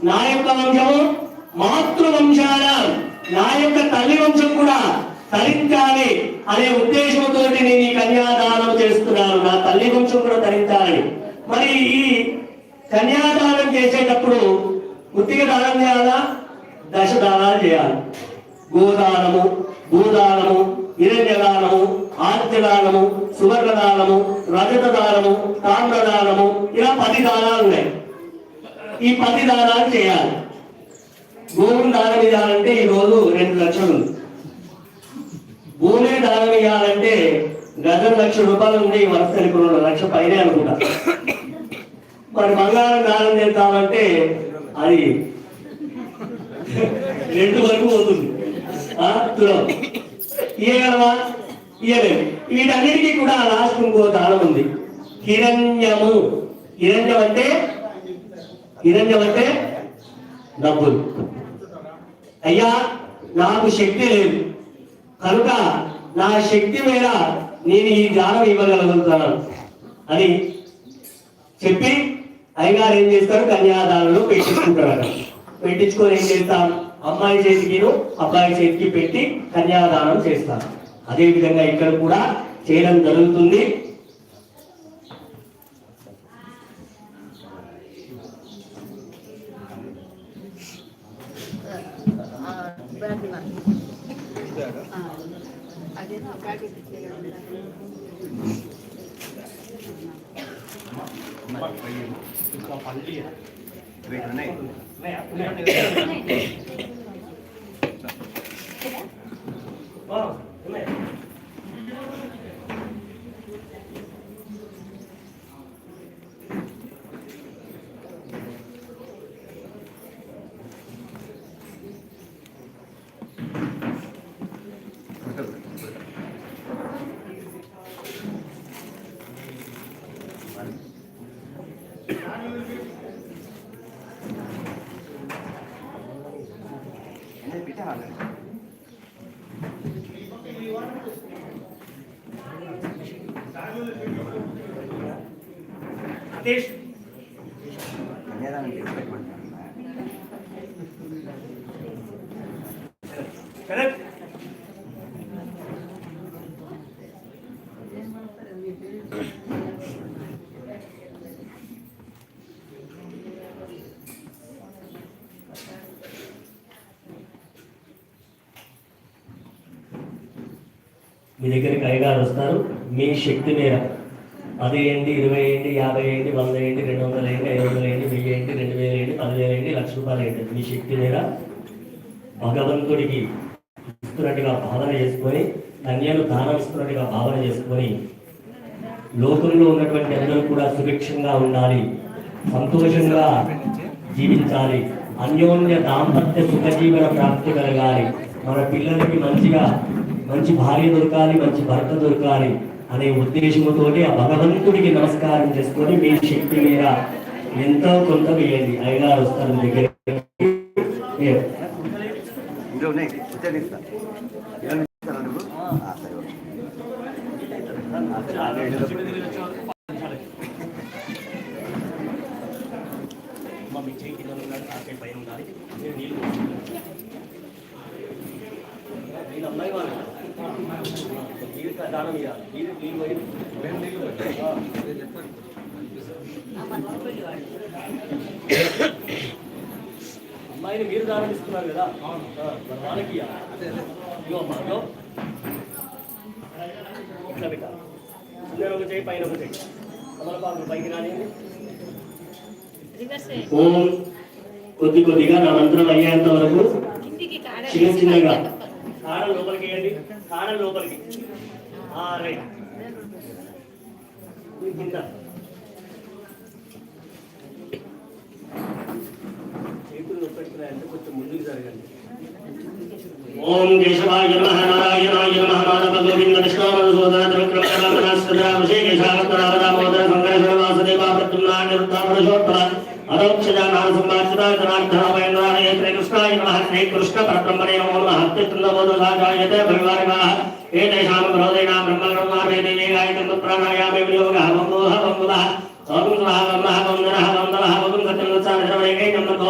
నా యొక్క వంశము మాతృవంశాల నా యొక్క తల్లి వంశం కూడా తరించాలి అనే ఉద్దేశంతో నేను ఈ కన్యాదానం చేస్తున్నాను. నా తల్లి వంశం కూడా తరించాలని. మరి ఈ కన్యాదానం చేసేటప్పుడు ఉత్తిగా దానం చేయాలా, దశ దానాలు చేయాలి. గోదానము, భూదానము, హిరణ్యదానము, ఆద్యదానము, సువర్ణదానము, రజతదానము, తామ్రదానము, ఇలా 10 దానాలు ఉన్నాయి. ఈ 10 దానాలు చేయాలి. గోవుని దానం ఇవ్వాలంటే ఈరోజు 2 లక్షలు ఉంది. భూమిని దానం ఇవ్వాలంటే గజం ₹1,00,000 ఉంది. ఈ వరుసని ఇప్పుడు 2 లక్షల పైనే అనుకుంటా. మరి బంగారం దానం చేద్దామంటే అది 2 వరకు పోతుంది. తులం ఇయ్యగలవా? ఇయ్యలేము. వీటన్నిటికీ కూడా లాస్ట్ ఇంకో దానం ఉంది, హిరణ్యము. హిరణ్యం అంటే డబ్బులు. అయ్యా నాకు శక్తి లేదు కనుక నా శక్తి మీద నేను ఈ దానం ఇవ్వగలుగుతాను అని చెప్పి అయ్యగారు ఏం చేస్తారు, కన్యాదానంలో పెట్టించుకుంటారు. పెట్టించుకొని ఏం చేస్తాం, అమ్మాయి చేతికి అబ్బాయి చేతికి పెట్టి కన్యాదానం చేస్తాం. అదే విధంగా ఇక్కడ కూడా చేయడం జరుగుతుంది. మీ దగ్గరికి అయ్యగారు వస్తారు. మీ శక్తి మేర 10 ఏంటి, 20 ఏంటి, 50 ఏంటి, 100 ఏంటి, 200 ఏంటి, 500 ఏంటి, 1000 ఏంటి, 2000 ఏంటి, 10,000 ఏంటి, ₹1,00,000 ఏంటి, మీ శక్తి మేర భగవంతుడికి ఇస్తున్నట్టుగా భావన చేసుకొని, కన్యను దానం ఇస్తున్నట్టుగా భావన చేసుకొని, లోకంలో ఉన్నటువంటి అందరూ కూడా సుభిక్షంగా ఉండాలి, సంతోషంగా జీవించాలి, అన్యోన్య దాంపత్య సుఖజీవన ప్రాప్తి కలగాలి, మన పిల్లలకి మంచి భార్య దొరకాలి, మంచి భర్త దొరకాలి అనే ఉద్దేశంతో ఆ భగవంతుడికి నమస్కారం చేసుకొని మీ శక్తి మీద ఎంతో కొంత వేయండి. అయ్యగారు వస్తారు దగ్గర. అమ్మాయి వాళ్ళు దానం అమ్మాయిని మీరు దానం ఇస్తున్నారు కదా, వాళ్ళకి ఇట్లా పెట్టాలి. అందరూ ఒక చేయి, పైన ఒక చేయి, కమలపాకు పైకి రానియండి. ఓం కొద్దిగా నా మంత్రం అయ్యేంత వరకు చిన్నగా కాడ లోపలికి వేయండి. కాడ లోపలికి రైట్. చేతులు నొప్పెట్టుకున్నాయంటే కొంచెం ముందుకు జరగండి. ఓం కేశవాయ నమః నారాయణాయ నమః మాధవ గోవింద కృష్ణామధుసూదన త్రివిక్రమణాశ్రదాభిషేకేశావతారావదామోదర సంకరేశ్వర వాసుదేవ ప్రద్యుమ్నాన్యరుద్ధామనశోత్తర అరోక్షజానారసంవాచితాయ కృష్ణాయ నమః. శ్రీ కృష్ణ పరబ్రహ్మణే నమో నమః. అత్యుత్తమబోధసాగాయతే భగవాన్ ఏతేషాం బ్రహ్మణేనాం బ్రహ్మకర్మావేదేగాయతం ప్రాణాయామే వినియోగః వందోః వందః ఓం స్వాహా బ్రహ్మః వందనః వందనః ఓం సత్యం